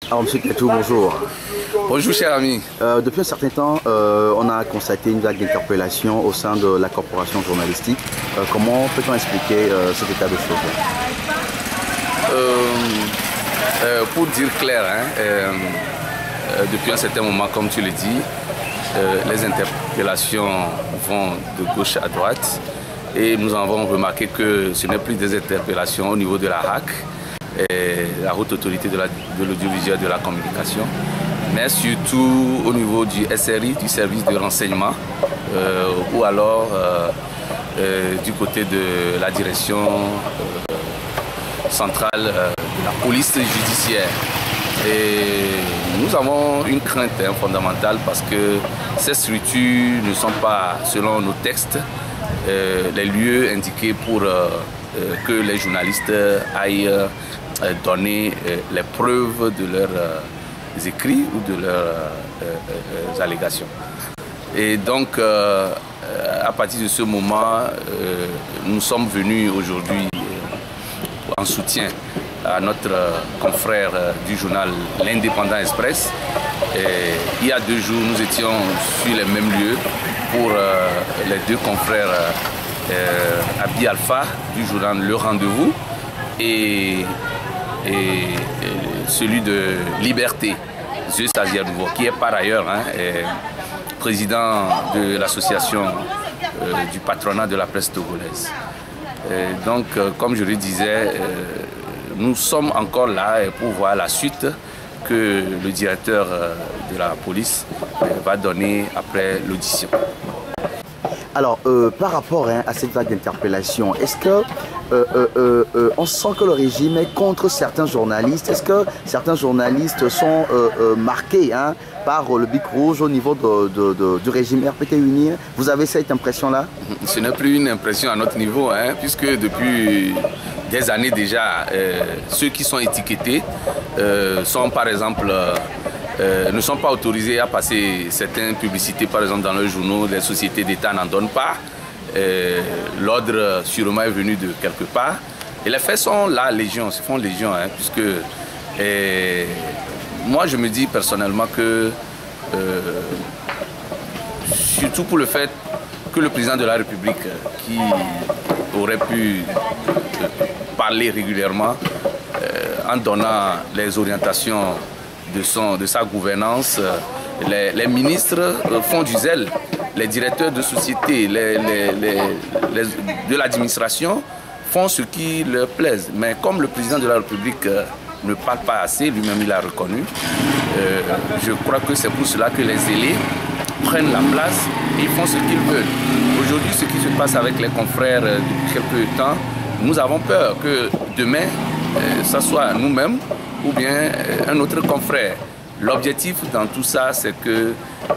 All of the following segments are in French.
Alors, Monsieur Ketou, bonjour. Bonjour, cher ami. Depuis un certain temps, on a constaté une vague d'interpellation au sein de la corporation journalistique. Comment peut-on expliquer cet état de choses? Pour dire clair, depuis un certain moment, comme tu le dis, les interpellations vont de gauche à droite et nous avons remarqué que ce n'est plus des interpellations au niveau de la HAC, la Haute Autorité de l'Audiovisuel et de la Communication, mais surtout au niveau du SRI, du service de renseignement, ou alors du côté de la direction centrale de la police judiciaire. Et nous avons une crainte fondamentale parce que ces structures ne sont pas, selon nos textes, les lieux indiqués pour que les journalistes aillent donner les preuves de leurs écrits ou de leurs allégations. Et donc, à partir de ce moment, nous sommes venus aujourd'hui en soutien à notre confrère du journal L'Indépendant Express. Et il y a 2 jours, nous étions sur les mêmes lieux pour les 2 confrères Abdi Alpha du journal Le Rendez-vous et celui de Liberté, Zeus Aziadouvo, qui est par ailleurs président de l'association du patronat de la presse togolaise. Donc, comme je le disais, nous sommes encore là pour voir la suite que le directeur de la police va donner après l'audition. Alors, par rapport à cette vague d'interpellation, est-ce que on sent que le régime est contre certains journalistes? Est-ce que certains journalistes sont marqués par le bic rouge au niveau du régime RPT Unir? Vous avez cette impression-là? Ce n'est plus une impression à notre niveau, puisque depuis des années déjà, ceux qui sont étiquetés sont par exemple... ne sont pas autorisés à passer certaines publicités, par exemple dans leurs journaux, les sociétés d'État n'en donnent pas. L'ordre sûrement est venu de quelque part. Et les faits sont là, légion, se font légion, puisque moi je me dis personnellement que, surtout pour le fait que le président de la République, qui aurait pu parler régulièrement en donnant les orientations de sa gouvernance, les ministres font du zèle, les directeurs de société, de l'administration font ce qui leur plaise. Mais comme le président de la République ne parle pas assez, lui-même il a reconnu, je crois que c'est pour cela que les zélés prennent la place et ils font ce qu'ils veulent. Aujourd'hui, ce qui se passe avec les confrères depuis quelques temps, nous avons peur que demain, ça soit nous-mêmes ou bien un autre confrère. L'objectif dans tout ça, c'est que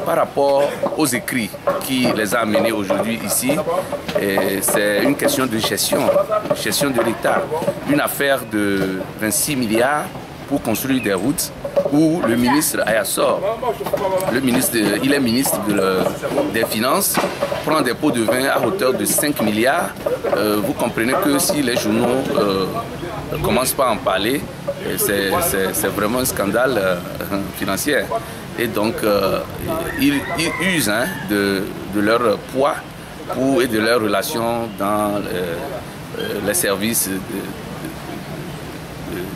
par rapport aux écrits qui les a amenés aujourd'hui ici, c'est une question de gestion de l'État. Une affaire de 26 milliards pour construire des routes où le ministre Ayassor, il est ministre des Finances, prend des pots de vin à hauteur de 5 milliards. Vous comprenez que si les journaux ne commencent pas à en parler, c'est vraiment un scandale financier. Et donc, ils usent de leur poids et de leurs relations dans les services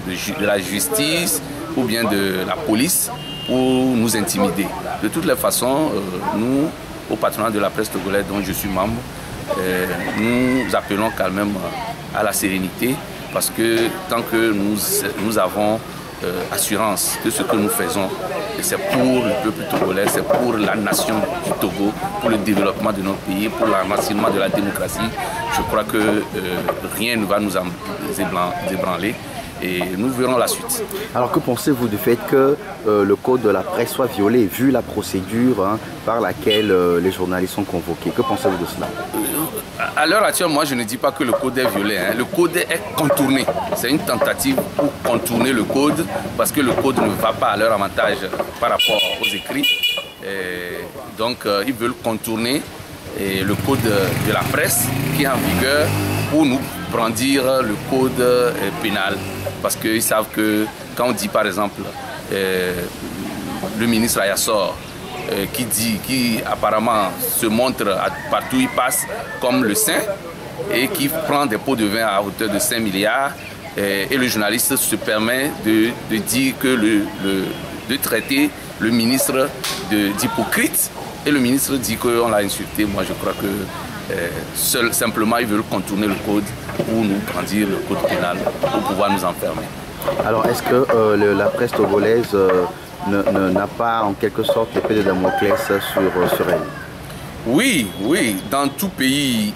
de la justice ou bien de la police pour nous intimider. De toutes les façons, nous, au patronat de la presse togolaise dont je suis membre, nous appelons quand même à la sérénité parce que tant que nous avons assurance que ce que nous faisons, c'est pour le peuple togolais, c'est pour la nation du Togo, pour le développement de notre pays, pour l'enracinement de la démocratie, je crois que rien ne va nous ébranler. Et nous verrons la suite. Alors que pensez-vous du fait que le code de la presse soit violé, vu la procédure par laquelle les journalistes sont convoqués? Que pensez-vous de cela? À l'heure actuelle, moi je ne dis pas que le code est violé. Le code est contourné. C'est une tentative pour contourner le code parce que le code ne va pas à leur avantage par rapport aux écrits. Donc ils veulent contourner le code de la presse qui est en vigueur pour nous brandir le code pénal. Parce qu'ils savent que quand on dit par exemple le ministre Ayassor, qui apparemment se montre partout où il passe comme le saint et qui prend des pots de vin à hauteur de 5 milliards. Et le journaliste se permet de dire que de traiter le ministre d'hypocrite, et le ministre dit qu'on l'a insulté. Moi, je crois que simplement, ils veulent contourner le code pour nous brandir le code pénal pour pouvoir nous enfermer. Alors, est-ce que la presse togolaise n'a pas en quelque sorte l'épée de Damoclès sur elle? Oui, oui, dans tout pays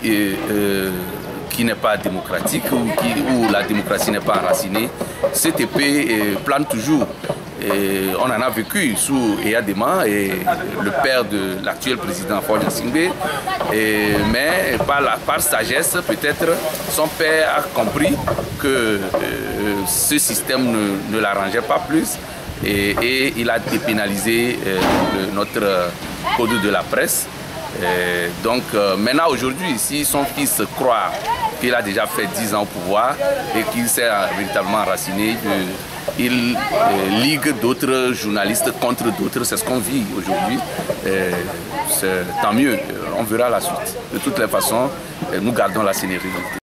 qui n'est pas démocratique où la démocratie n'est pas enracinée, cette épée plane toujours. Et on en a vécu sous Eyadema et le père de l'actuel président Faure Gnassingbé, mais par sagesse peut-être son père a compris que ce système ne l'arrangeait pas plus et il a dépénalisé notre code de la presse. Donc maintenant aujourd'hui, si son fils croit qu'il a déjà fait 10 ans au pouvoir et qu'il s'est véritablement enraciné, il ligue d'autres journalistes contre d'autres, c'est ce qu'on vit aujourd'hui. Tant mieux, on verra la suite. De toutes les façons, nous gardons la sérénité.